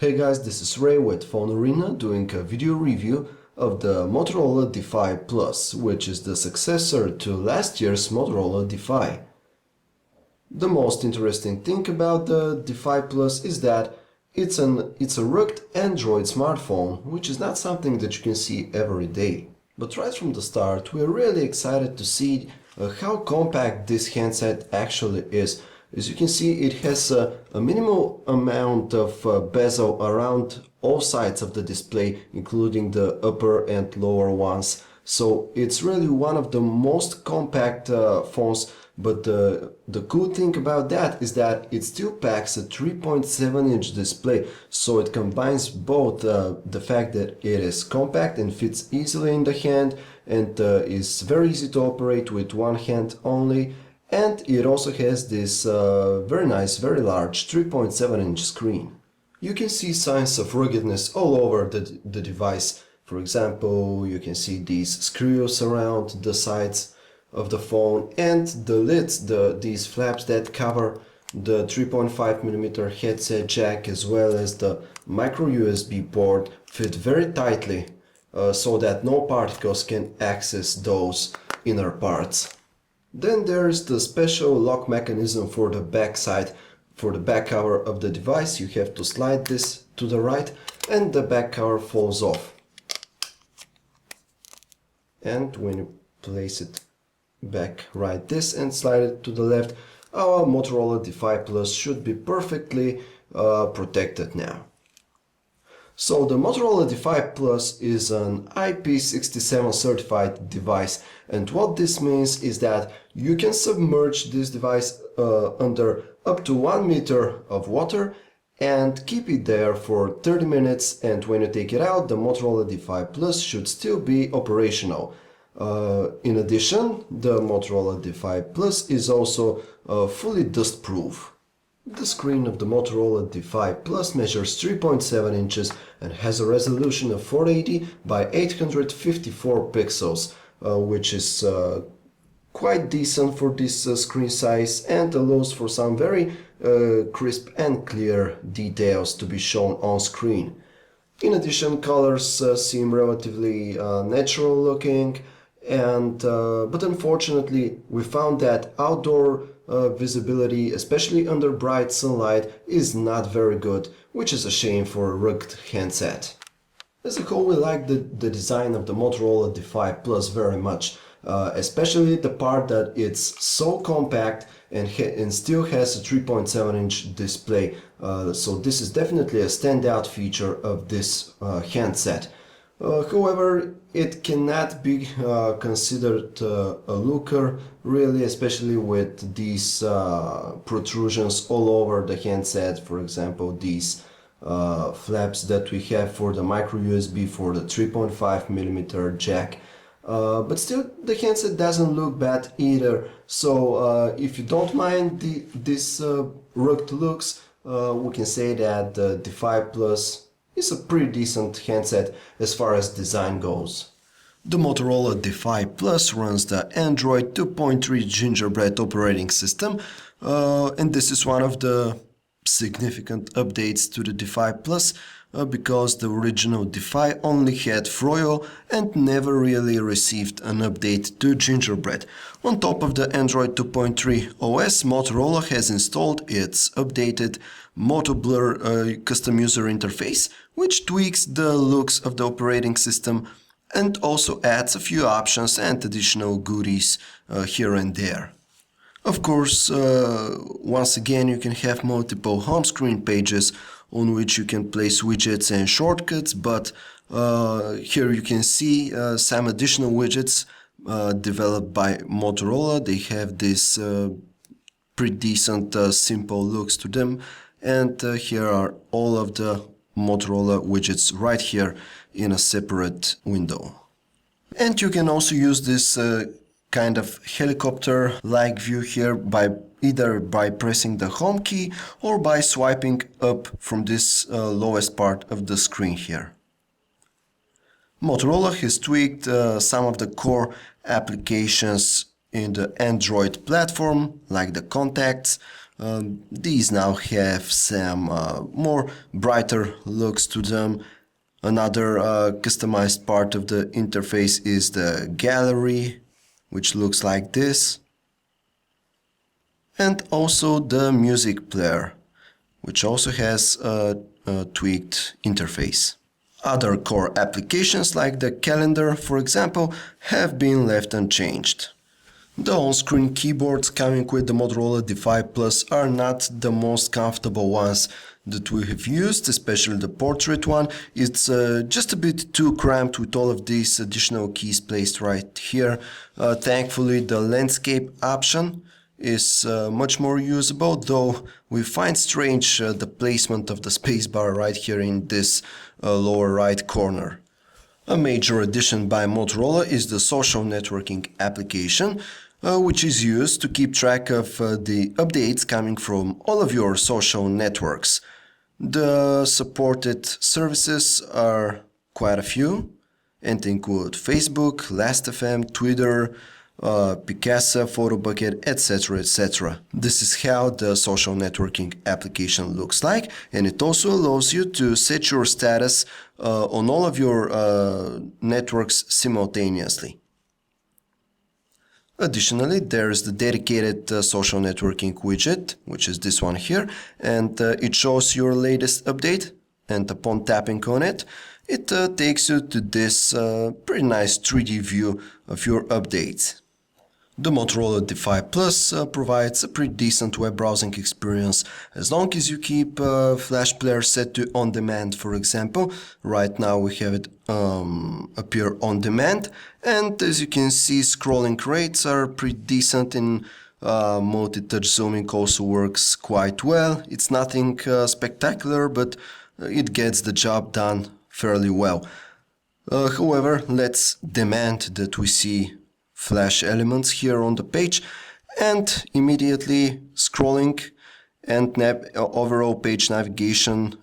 Hey guys, this is Ray with PhoneArena doing a video review of the Motorola DEFY Plus, which is the successor to last year's Motorola DEFY. The most interesting thing about the DEFY Plus is that it's a rugged Android smartphone, which is not something that you can see every day. But right from the start, we're really excited to see how compact this handset actually is. As you can see, it has a minimal amount of bezel around all sides of the display, including the upper and lower ones. So it's really one of the most compact phones, but the cool thing about that is that it still packs a 3.7-inch display. So it combines both the fact that it is compact and fits easily in the hand and is very easy to operate with one hand only. And it also has this very nice, very large 3.7-inch screen. You can see signs of ruggedness all over the device. For example, you can see these screws around the sides of the phone and the lids, these flaps that cover the 3.5mm headset jack as well as the micro USB port fit very tightly so that no particles can access those inner parts. Then there is the special lock mechanism for the back side. For the back cover of the device, you have to slide this to the right and the back cover falls off. And when you place it back right this and slide it to the left, our Motorola DEFY Plus should be perfectly protected now. So the Motorola DEFY Plus is an Ip67 certified device, and what this means is that you can submerge this device under up to 1 meter of water and keep it there for 30 minutes, and when you take it out, the Motorola DEFY Plus should still be operational. In addition, the Motorola DEFY Plus is also fully dust-proof. The screen of the Motorola DEFY Plus measures 3.7 inches and has a resolution of 480 by 854 pixels, which is quite decent for this screen size and allows for some very crisp and clear details to be shown on screen. In addition, colors seem relatively natural looking, and but unfortunately we found that outdoor visibility, especially under bright sunlight, is not very good, which is a shame for a rugged handset. As a whole, we like the design of the Motorola DEFY Plus very much, especially the part that it's so compact and still has a 3.7-inch display. So this is definitely a standout feature of this handset. However, it cannot be considered a looker, really, especially with these protrusions all over the handset. For example, these flaps that we have for the micro USB for the 3.5mm jack. But still, the handset doesn't look bad either. So if you don't mind this rugged looks, we can say that the DEFY Plus is a pretty decent handset as far as design goes. The Motorola DEFY Plus runs the Android 2.3 Gingerbread operating system, and this is one of the significant updates to the DEFY Plus because the original DEFY only had Froyo and never really received an update to Gingerbread. On top of the Android 2.3 OS, Motorola has installed its updated MotoBlur custom user interface, which tweaks the looks of the operating system and also adds a few options and additional goodies here and there. Of course, once again, you can have multiple home screen pages on which you can place widgets and shortcuts, but here you can see some additional widgets developed by Motorola. They have this pretty decent simple looks to them, and here are all of the Motorola widgets right here in a separate window. And you can also use this kind of helicopter-like view here either by pressing the home key or by swiping up from this lowest part of the screen here. Motorola has tweaked some of the core applications in the Android platform, like the contacts, These now have some more brighter looks to them. Another customized part of the interface is the gallery, which looks like this, and also the music player, which also has a tweaked interface. Other core applications like the calendar, for example, have been left unchanged. The on-screen keyboards coming with the Motorola DEFY Plus are not the most comfortable ones that we have used, especially the portrait one. It's just a bit too cramped with all of these additional keys placed right here. Thankfully, the landscape option is much more usable, though we find strange the placement of the spacebar right here in this lower right corner. A major addition by Motorola is the social networking application, which is used to keep track of the updates coming from all of your social networks. The supported services are quite a few and include Facebook, Last.fm, Twitter, Picasa, PhotoBucket, etc. etc. This is how the social networking application looks like, and it also allows you to set your status on all of your networks simultaneously. Additionally, there is the dedicated social networking widget, which is this one here, and it shows your latest update, and upon tapping on it, it takes you to this pretty nice 3D view of your updates. The Motorola DEFY Plus provides a pretty decent web browsing experience as long as you keep Flash Player set to on demand, for example. Right now we have it appear on demand, and as you can see, scrolling rates are pretty decent, and multi-touch zooming also works quite well. It's nothing spectacular, but it gets the job done fairly well. However, let's demand that we see Flash elements here on the page, and immediately scrolling and overall page navigation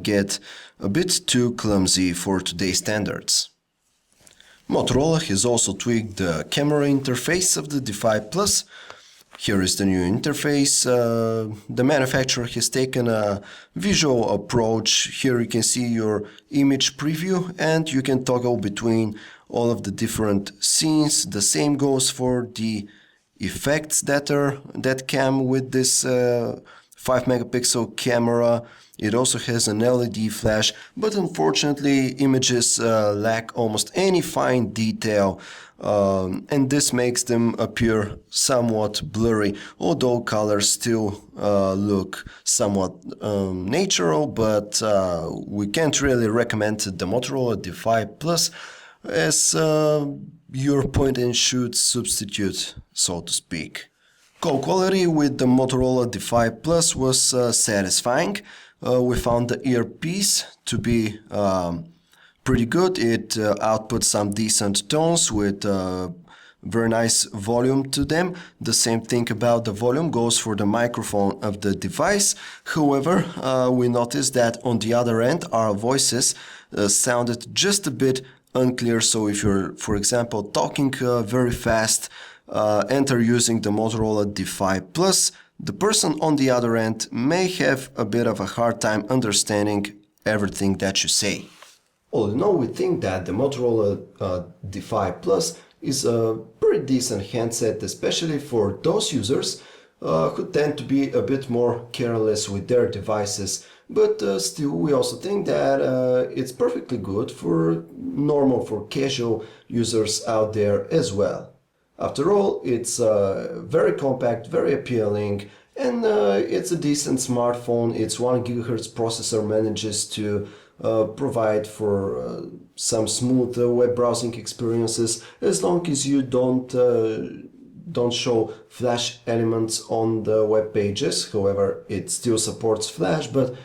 get a bit too clumsy for today's standards. Motorola has also tweaked the camera interface of the DEFY Plus. Here is the new interface. The manufacturer has taken a visual approach. Here you can see your image preview, and you can toggle between all of the different scenes. The same goes for the effects that come with this 5 megapixel camera. It also has an LED flash, but unfortunately images lack almost any fine detail, and this makes them appear somewhat blurry, although colors still look somewhat natural, but we can't really recommend the Motorola DEFY Plus as your point-and-shoot substitute, so to speak. Call quality with the Motorola DEFY Plus was satisfying. We found the earpiece to be pretty good. It outputs some decent tones with very nice volume to them. The same thing about the volume goes for the microphone of the device. However, we noticed that on the other end our voices sounded just a bit unclear. So if you're, for example, talking very fast and are using the Motorola DEFY Plus, the person on the other end may have a bit of a hard time understanding everything that you say. All in all, we think that the Motorola DEFY Plus is a pretty decent handset, especially for those users who tend to be a bit more careless with their devices. But still, we also think that it's perfectly good for casual users out there as well. After all, it's very compact, very appealing, and it's a decent smartphone. Its 1 GHz processor manages to provide for some smooth web browsing experiences, as long as you don't show Flash elements on the web pages. However, it still supports Flash, but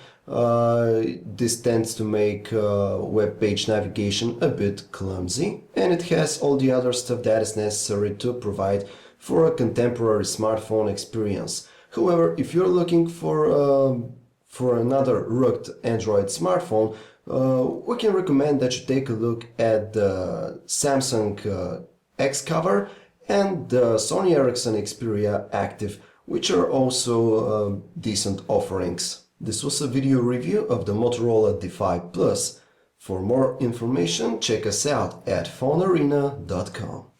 this tends to make web page navigation a bit clumsy, and it has all the other stuff that is necessary to provide for a contemporary smartphone experience. However, if you're looking for another rugged Android smartphone, we can recommend that you take a look at the Samsung X Cover and the Sony Ericsson Xperia Active which are also decent offerings. This was a video review of the Motorola DEFY Plus. For more information, check us out at PhoneArena.com.